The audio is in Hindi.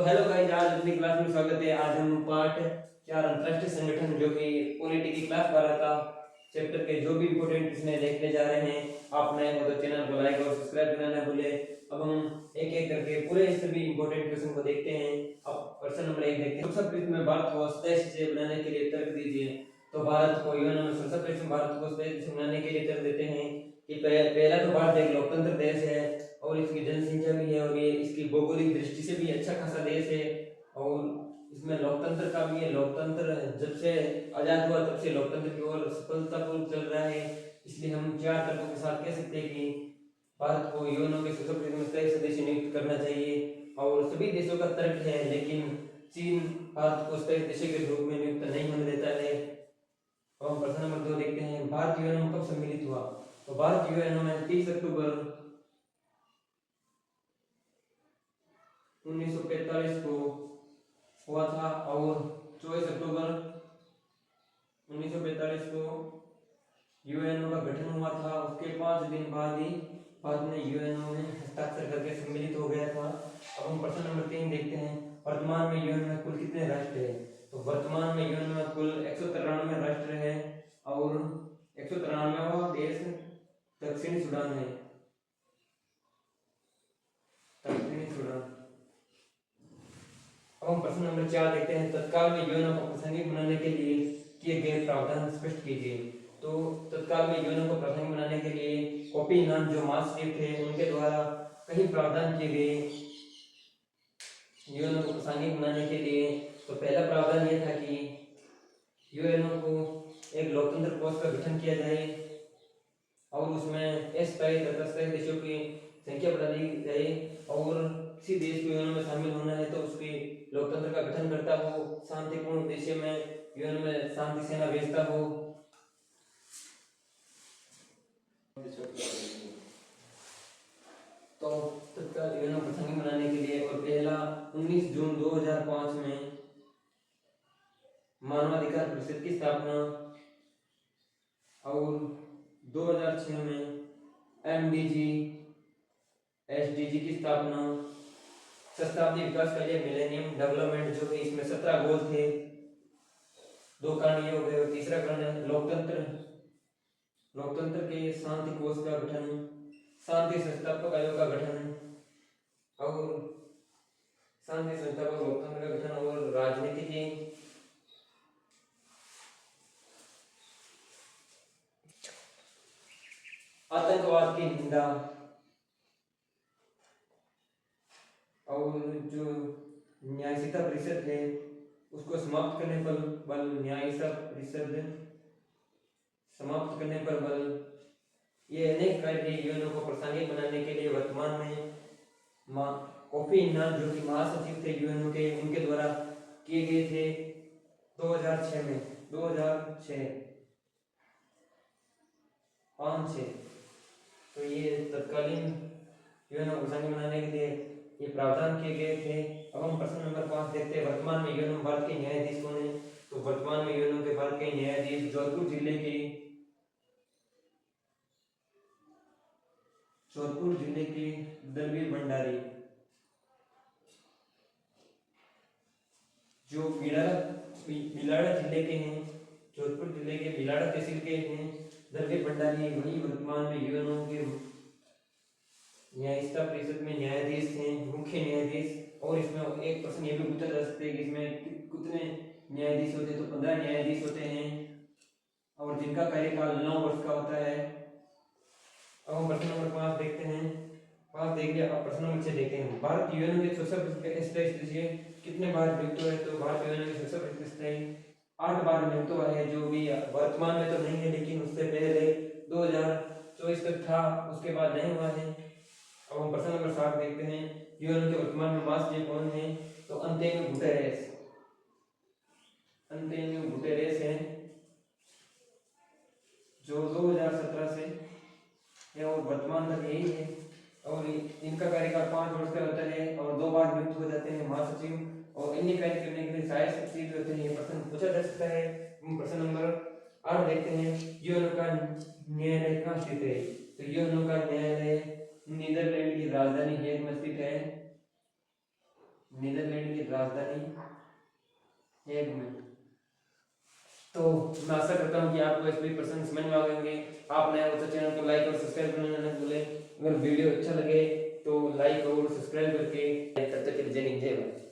हेलो गाइस, आज अपनी क्लास में स्वागत है। आज हम पार्ट 4 अंतर्राष्ट्रीय संगठन जो कि पॉलिटी की क्लास 12 का चैप्टर के जो भी इंपोर्टेंट इसमें देखने जा रहे हैं। आप नए हो तो चैनल को लाइक और सब्सक्राइब करना ना भूले। अब हम एक एक करके पूरे सभी इंपोर्टेंट क्वेश्चन को देखते हैं। अब क्वेश्चन नंबर 1 देखते हैं। संसद प्रश्न में भारत को स्थायी से बनाने के लिए तर्क दीजिए। तो भारत को यूएन में संसद प्रश्न भारत को स्थायी से बनाने के लिए तर्क देते हैं कि पहला तो भारत एक लोकतंत्र देश है और इसकी जनसंख्या भी है और ये इसकी भौगोलिक दृष्टि से भी अच्छा खासा देश है और इसमें लोकतंत्र का भी है। लोकतंत्र जब से आजाद हुआ तब से लोकतंत्र की ओर सफलतापूर्वक चल रहा है। इसलिए हम 4 तर्कों के साथ कह सकते हैं कि भारत को यूएनओ के स्थायी सदस्य नियुक्त करना चाहिए। और सभी देशों का तर्क है, लेकिन चीन भारत को स्थायी सदस्य के रूप में नियुक्त नहीं होने देता है। तो हम प्रश्न नंबर 2 देखते हैं। भारत यूएनओ में कब सम्मिलित हुआ? तो भारत यूएनओ में 30 अक्टूबर 1945 को हुआ था और 24 अक्टूबर 1945 को यूएनओ का गठन हुआ था। उसके 5 दिन बाद ही भारत ने यूएनओ में हस्ताक्षर करके सम्मिलित हो गया था। अब हम प्रश्न नंबर 3 देखते हैं। वर्तमान में यूएनओ में कुल कितने राष्ट्र हैं? तो वर्तमान में यूएनओ में कुल 193 राष्ट्र है और 193वां देश दक्षिणी सूडान है। दक्षिणी सूडान। अब हम प्रश्न नंबर 4 देखते हैं। तत्काल में यूएनओ को प्रासंगिक बनाने के लिए किए गए प्रावधान स्पष्ट कीजिए। तो तत्काल में यूएनओ को प्रासंगिक बनाने के लिए कोफी अन्नान जो महासचिव थे उनके द्वारा कई प्रावधान किए गए यूएनओ को प्रासंगिक बनाने के लिए। तो पहला प्रावधान यह था कि यूएनओ को एक लोकतंत्र कोष का गठन किया जाए और उसमें अस्थायी तथा स्थायी देशों की संख्या बढ़ा दी जाए और किसी देश को यूएनओ में शामिल होना है तो उसके लोकतंत्र का गठन करता हो, शांतिपूर्ण उद्देश्य में यूएन में शांति सेना भेजता हो। तो तत्काल यूएनओ प्रासंगिक बनाने के लिए और पहला 19 जून 2005 में मानवाधिकार परिषद की स्थापना और 2006 में एमडीजी एसडीजी की स्थापना। शताब्दी विकास कार्य मिलेनियम डेवलपमेंट जो है इसमें 17 गोल थे। 2 कारण ये हो गए और तीसरा कारण है लोकतंत्र के शांति कोष का गठन, शांति संस्थापक आयोग का गठन और शांति संस्थापक लोकतंत्र का गठन और राजनीति की आतंकवाद की निंदा और जो न्यायिका परिषद है उसको समाप्त करने पर बल, न्यायिका परिषद समाप्त करने पर बल। ये अनेक कार्य यूएनओ को प्रासंगिक बनाने के लिए वर्तमान में कोफी अन्नान जो कि महासचिव थे यूएनओ के उनके द्वारा किए गए थे 2006 में 2006 5-6। तो ये तत्कालीन यूएनओ को प्रासंगिक बनाने के लिए ये प्रावधान किए गए थे। अब हम प्रश्न नंबर 5 देखते हैं। वर्तमान में यूएनओ भारत के न्यायाधीश कौन है? तो वर्तमान में यूएनओ के भारत के न्यायाधीश जोधपुर जिले के दलवीर भंडारी जो बिलाड़ा जिले के हैं, जोधपुर जिले के बिलाड़ा तहसील के हैं दलवीर भंडारी वही वर्तमान में यूएनओ के न्यायिका परिषद में न्यायाधीश हैं, मुख्य न्यायाधीश। और इसमें एक प्रश्न ये भी पूछा जा सकता है कि इसमें कितने न्यायाधीश होते हैं? तो 15 न्यायाधीश होते हैं और जिनका कार्यकाल 9 वर्ष का होता है। अब हम प्रश्न नंबर 5 देखते हैं। 5 देख लिया, अब प्रश्न नंबर 6 देखते हैं। भारत यूएनओ के सदस्य कितने बार नियुक्त हुए? तो भारत यूएनओ के सदस्य 8 बार नियुक्त हुआ है, जो भी वर्तमान में तो नहीं है लेकिन उससे पहले 2024 तक था, उसके बाद नहीं हुआ है। अब हम प्रश्न नंबर 7 देखते हैं। यूएनओ के वर्तमान में महासचिव कौन है? तो अंतोनियो गुटेरेस हैं जो 2017 से है और वर्तमान तक यही है और इनका कार्यकाल 5 वर्ष का होता है और 2 बार नियुक्त हो जाते हैं महासचिव और अन्य कार्य करने के लिए सहायक सचिव होते हैं। ये प्रश्न पूछा जा सकता है। हम प्रश्न नंबर 8 देखते हैं। यूएनओ का न्यायालय कहाँ स्थित है? तो यूएनओ का न्यायालय नीदरलैंड की राजधानी हेग में स्थित है। नीदरलैंड की राजधानी हेग में। तो मैं आशा करता हूँ कि आपको इस प्रश्न समझ में आ गए होंगे। आप नए हो तो चैनल को लाइक और सब्सक्राइब करना न भूलें। अगर वीडियो अच्छा लगे तो लाइक और सब्सक्राइब करके, तब तक के लिए जय हिंद जय भारत।